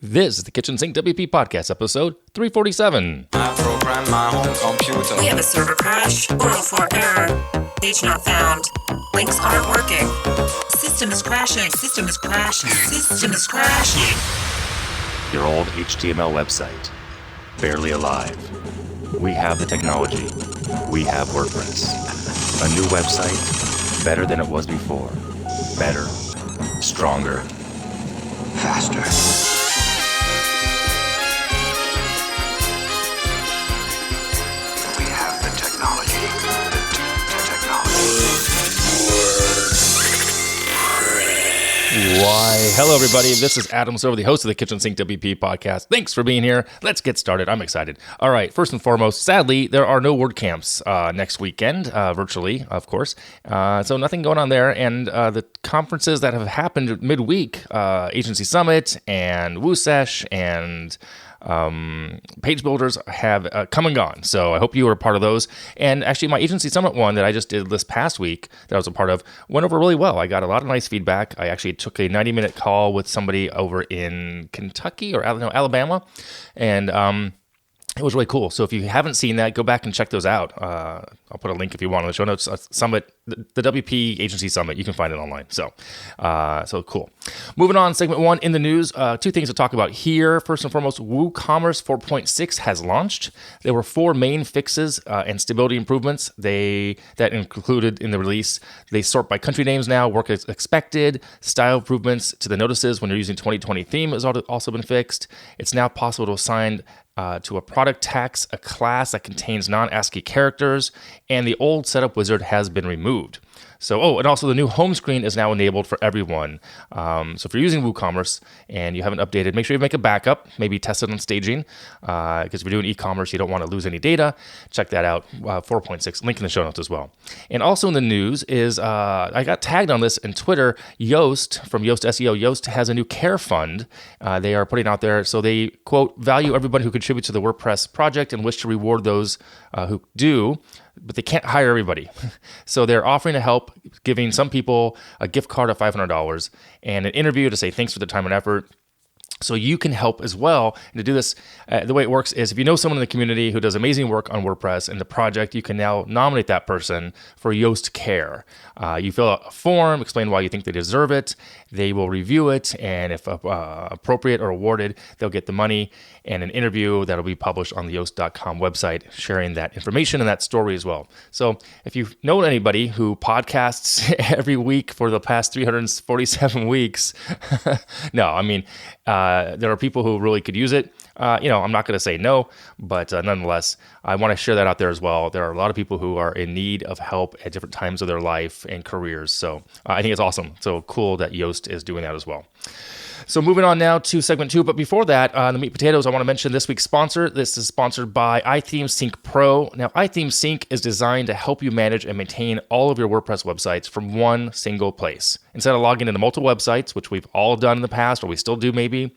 This is the Kitchen Sink WP Podcast, episode 347. I program my home computer. We have a server crash, 404 error, page not found, links aren't working, system is crashing, system is crashing, system is crashing. Your old HTML website, barely alive. We have the technology. We have WordPress. A new website, better than it was before. Better, stronger, faster. Why, hello everybody, this is Adam Silver, the host of the Kitchen Sink WP podcast. Thanks for being here. Let's get started. I'm excited. All right, first and foremost, sadly, there are no WordCamps next weekend, virtually, of course. So nothing going on there. And the conferences that have happened midweek, Agency Summit and WooSesh and Page Builders have come and gone. So I hope you were a part of those. And actually my Agency Summit one that I just did this past week that I was a part of went over really well. I got a lot of nice feedback. I actually took a 90-minute call with somebody over in Kentucky or Alabama. And it was really cool. So if you haven't seen that, go back and check those out. I'll put a link if you want in the show notes. Summit, the WP Agency Summit. You can find it online. So cool. Moving on, segment one in the news. Two things to talk about here. First and foremost, WooCommerce 4.6 has launched. There were 4 main fixes and stability improvements that included in the release. They sort by country names now, work as expected. Style improvements to the notices when you're using 2020 theme has also been fixed. It's now possible to assign to a product text, a class that contains non-ASCII characters, and the old setup wizard has been removed. So, and also the new home screen is now enabled for everyone. So if you're using WooCommerce and you haven't updated, make sure you make a backup, maybe test it on staging, because if you're doing e-commerce, you don't want to lose any data. Check that out, 4.6, link in the show notes as well. And also in the news is, I got tagged on this in Twitter, Yoast, from Yoast SEO. Yoast has a new care fund they are putting out there. So they, quote, value everybody who contributes to the WordPress project and wish to reward those who do, but they can't hire everybody. So they're offering to help, giving some people a gift card of $500 and an interview to say thanks for the time and effort. So you can help as well. And to do this, the way it works is if you know someone in the community who does amazing work on WordPress and the project, you can now nominate that person for Yoast Care. You fill out a form, explain why you think they deserve it. They will review it, and if appropriate or awarded, they'll get the money and an interview that'll be published on the Yoast.com website, sharing that information and that story as well. So if you know anybody who podcasts every week for the past 347 weeks, no, I mean, there are people who really could use it. I'm not going to say no, but nonetheless, I want to share that out there as well. There are a lot of people who are in need of help at different times of their life and careers. So I think it's awesome. So cool that Yoast is doing that as well. So moving on now to segment 2. But before that, the meat potatoes, I want to mention this week's sponsor. This is sponsored by iThemes Sync Pro. Now, iThemes Sync is designed to help you manage and maintain all of your WordPress websites from one single place. Instead of logging into multiple websites, which we've all done in the past, or we still do maybe,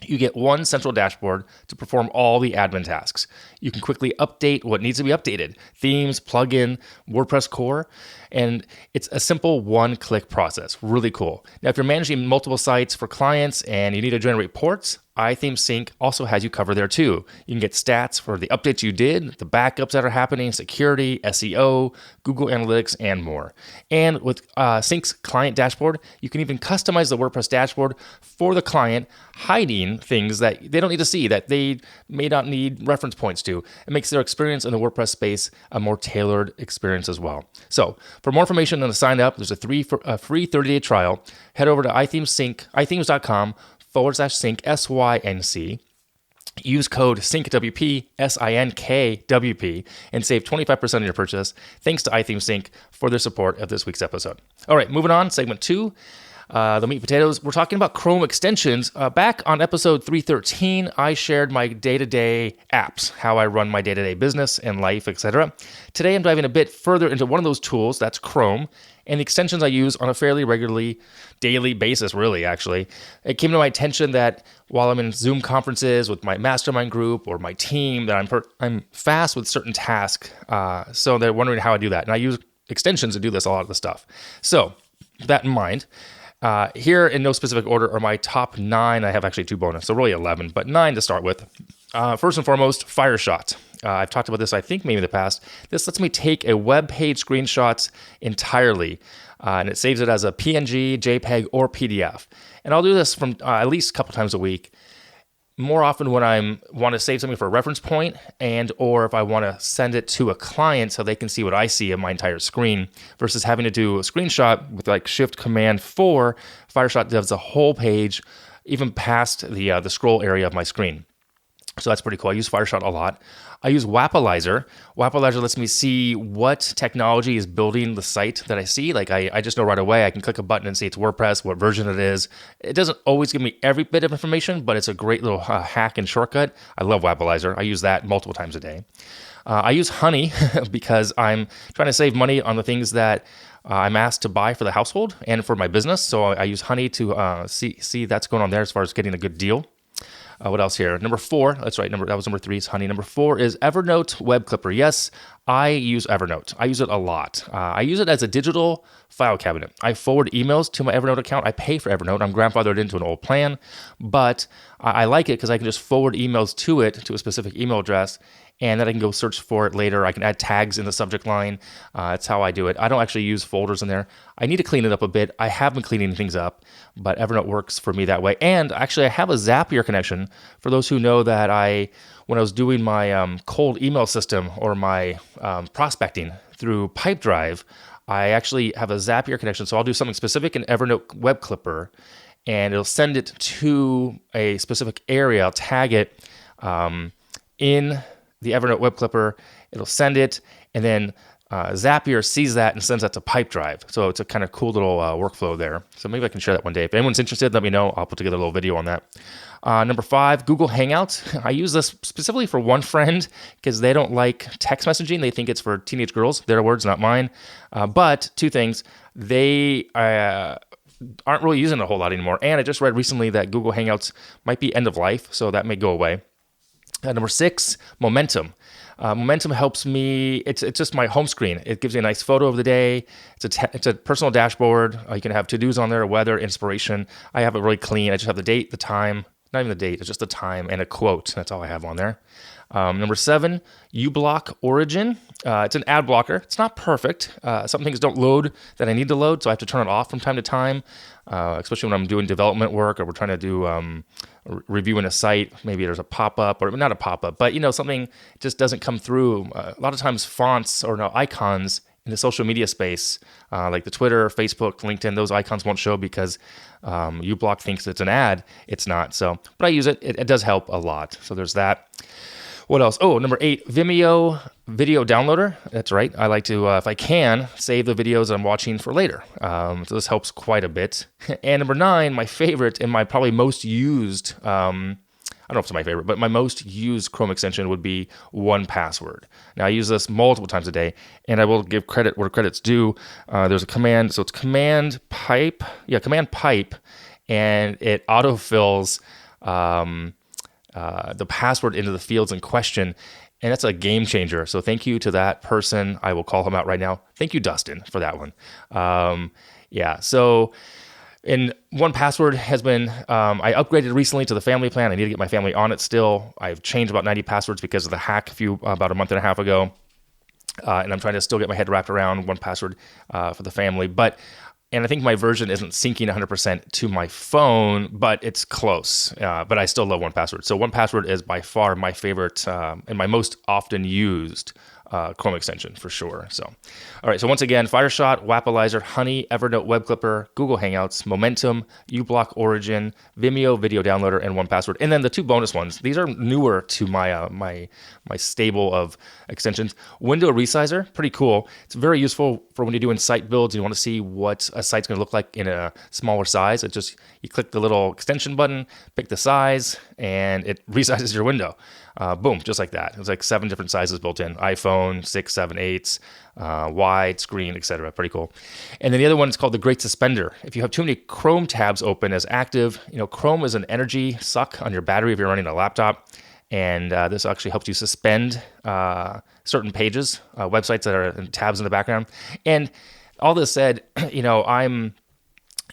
you get one central dashboard to perform all the admin tasks. You can quickly update what needs to be updated, themes, plugin, WordPress core, and it's a simple one-click process. Really cool. Now, if you're managing multiple sites for clients and you need to generate reports, iThemes Sync also has you covered there too. You can get stats for the updates you did, the backups that are happening, security, SEO, Google Analytics, and more. And with Sync's client dashboard, you can even customize the WordPress dashboard for the client, hiding things that they don't need to see, that they may not need reference points to. It makes their experience in the WordPress space a more tailored experience as well. So for more information on the sign up, there's a free 30-day trial. Head over to iThemes.com/sync, SYNC. Use code SINKWP, SINKWP, and save 25% on your purchase. Thanks to iThemes Sync for their support of this week's episode. All right, moving on, segment 2. The meat potatoes. We're talking about Chrome extensions. Back on episode 313, I shared my day-to-day apps, how I run my day-to-day business and life, etc. Today, I'm diving a bit further into one of those tools, that's Chrome, and the extensions I use on a fairly regularly, daily basis, really, actually. It came to my attention that while I'm in Zoom conferences with my mastermind group or my team, that I'm fast with certain tasks. So they're wondering how I do that. And I use extensions to do this, a lot of the stuff. So, with that in mind, Here, in no specific order, are my top 9. I have actually 2 bonus, so really 11, but 9 to start with. First and foremost, Fireshot. I've talked about this, I think, maybe in the past. This lets me take a web page screenshots entirely, and it saves it as a PNG, JPEG, or PDF. And I'll do this from at least a couple times a week. More often when I want to save something for a reference point, and or if I want to send it to a client so they can see what I see of my entire screen, versus having to do a screenshot with like Shift Command 4. Fireshot does the whole page, even past the scroll area of my screen. So that's pretty cool. I use Fireshot a lot. I use Wapalizer. Wapalizer lets me see what technology is building the site that I see. Like I just know right away. I can click a button and see it's WordPress, what version it is. It doesn't always give me every bit of information, but it's a great little hack and shortcut. I love Wapalizer. I use that multiple times a day. I use Honey because I'm trying to save money on the things that I'm asked to buy for the household and for my business. So I use Honey to see that's going on there as far as getting a good deal. What else here? Number 4, that's right, that was number 3 is Honey. Number 4 is Evernote Web Clipper. Yes, I use Evernote. I use it a lot. I use it as a digital file cabinet. I forward emails to my Evernote account. I pay for Evernote. I'm grandfathered into an old plan, but I like it because I can just forward emails to it, to a specific email address, and then I can go search for it later. I can add tags in the subject line. That's how I do it. I don't actually use folders in there. I need to clean it up a bit. I have been cleaning things up, but Evernote works for me that way. And actually, I have a Zapier connection. For those who know that when I was doing my cold email system or my prospecting through Pipedrive, I actually have a Zapier connection. So I'll do something specific in Evernote Web Clipper, and it'll send it to a specific area. I'll tag it in the Evernote Web Clipper. It'll send it, and then Zapier sees that and sends that to Pipedrive. So it's a kind of cool little workflow there. So maybe I can share that one day. If anyone's interested, let me know. I'll put together a little video on that. Number 5, Google Hangouts. I use this specifically for one friend because they don't like text messaging. They think it's for teenage girls. Their words, not mine. But 2 things. They aren't really using it a whole lot anymore. And I just read recently that Google Hangouts might be end of life, so that may go away. Number 6, Momentum. Momentum helps me. It's just my home screen. It gives you a nice photo of the day. It's a personal dashboard. You can have to-dos on there, weather, inspiration. I have it really clean. I just have the date, the time. Not even the date. It's just the time and a quote. That's all I have on there. Number 7, uBlock Origin. It's an ad blocker. It's not perfect. Some things don't load that I need to load, so I have to turn it off from time to time, especially when I'm doing development work or we're trying to do reviewing a site. Maybe there's a pop-up, or not a pop-up, but something just doesn't come through. A lot of times fonts or icons in the social media space, like the Twitter, Facebook, LinkedIn, those icons won't show because uBlock thinks it's an ad. It's not. So, but I use it. It does help a lot. So there's that. What else? Oh, number 8, Vimeo Video Downloader. That's right. I like to, if I can, save the videos I'm watching for later. So this helps quite a bit. And number 9, my favorite and my probably most used, I don't know if it's my favorite, but my most used Chrome extension would be 1Password. Now I use this multiple times a day, and I will give credit where credit's due. There's a command, so it's command pipe, and it autofills the password into the fields in question, and that's a game changer. So thank you to that person. I will call him out right now. Thank you, Dustin, for that one. So and 1Password has been, I upgraded recently to the family plan. I need to get my family on it still. I've changed about 90 passwords because of the hack about a month and a half ago. And I'm trying to still get my head wrapped around 1Password for the family. And I think my version isn't syncing 100% to my phone, but it's close. But I still love 1Password. So 1Password is by far my favorite and my most often used Chrome extension for sure. So, all right. So once again, Fireshot, Wapalizer, Honey, Evernote Web Clipper, Google Hangouts, Momentum, uBlock Origin, Vimeo Video Downloader, and 1Password. And then the 2 bonus ones. These are newer to my my stable of extensions. Window Resizer, pretty cool. It's very useful for when you're doing site builds and you want to see what a site's going to look like in a smaller size. You click the little extension button, pick the size, and it resizes your window. Boom, just like that. It's like 7 different sizes built in. iPhone, 6, 7, 8s, wide, screen, etc. Pretty cool. And then the other one is called the Great Suspender. If you have too many Chrome tabs open as active, Chrome is an energy suck on your battery if you're running a laptop. And this actually helps you suspend certain pages, websites that are in tabs in the background. And all this said,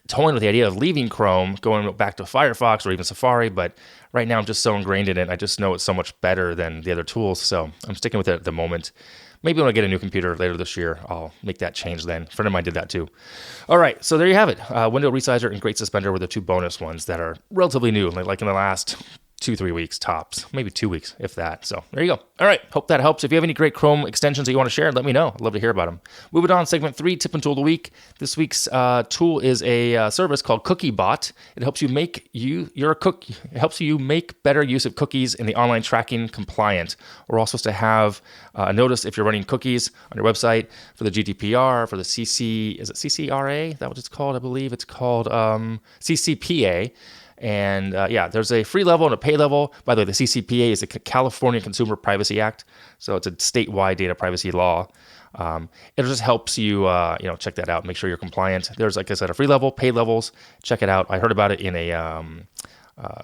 toying with the idea of leaving Chrome, going back to Firefox or even Safari, but right now I'm just so ingrained in it. I just know it's so much better than the other tools, so I'm sticking with it at the moment. Maybe when I get a new computer later this year, I'll make that change then. A friend of mine did that too. All right, so there you have it. Window Resizer and Great Suspender were the two bonus ones that are relatively new, like in the last 2-3 weeks tops, maybe 2 weeks, if that. So there you go. All right, hope that helps. If you have any great Chrome extensions that you want to share, let me know. I'd love to hear about them. Moving on, segment 3, tip and tool of the week. This week's tool is a service called CookieBot. It helps you make It helps you make better use of cookies in the online tracking compliant. We're also supposed to have a notice if you're running cookies on your website for the GDPR, for the is it CCRA? Is that what it's called? I believe it's called CCPA. And there's a free level and a pay level. By the way, the CCPA is the California Consumer Privacy Act, so it's a statewide data privacy law. It just helps you, check that out, make sure you're compliant. There's, like I said, a free level, pay levels. Check it out. I heard about it in a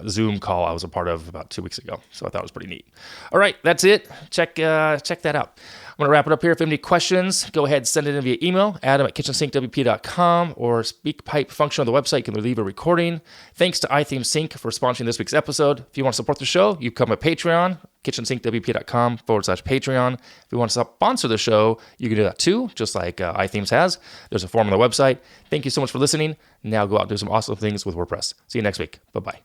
Zoom call I was a part of about 2 weeks ago, so I thought it was pretty neat. All right, that's it. Check that out. I'm going to wrap it up here. If you have any questions, go ahead and send it in via email, adam@kitchensinkwp.com, or SpeakPipe function on the website. You can leave a recording. Thanks to iThemes Sync for sponsoring this week's episode. If you want to support the show, you come to Patreon, kitchensinkwp.com/Patreon. If you want to sponsor the show, you can do that too, just like iThemes has. There's a form on the website. Thank you so much for listening. Now go out and do some awesome things with WordPress. See you next week. Bye-bye.